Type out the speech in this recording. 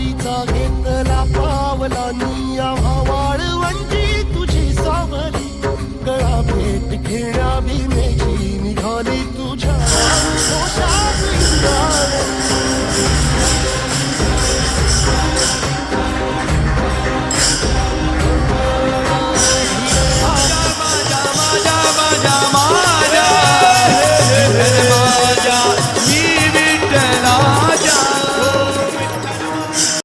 वारीचा घेतला पावलानी आम्हा वाळवंटी तुझी सावली गळा भेट घेण्या भीमेची निघाली तुझ्या घोषात